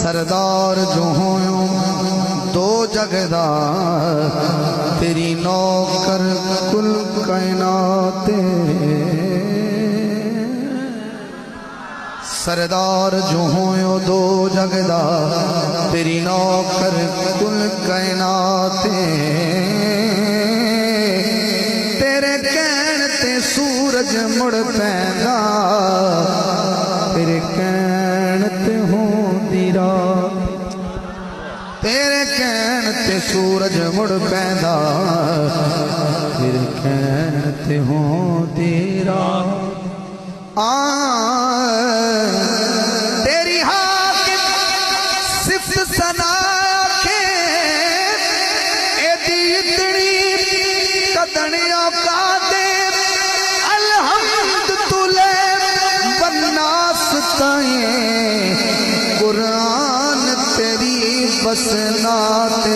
سردار جو ہویوں دو جگدا تیری نوکر کل کائنات سردار جو ہویوں دو جگدا تیری نوکر کل کائنات تیرے کہن تے سورج مڑ پیندا تیرے کہن تے ہوندی رات تیرے کہن تے سورج مڑ پیندا تیرے کہن تے ہوندی رات تیری حاکم صفت ثنا کے اے دی اتنی قدنیاں کا دے الحمد تلے بناس تائیں قرآن تیری بسنات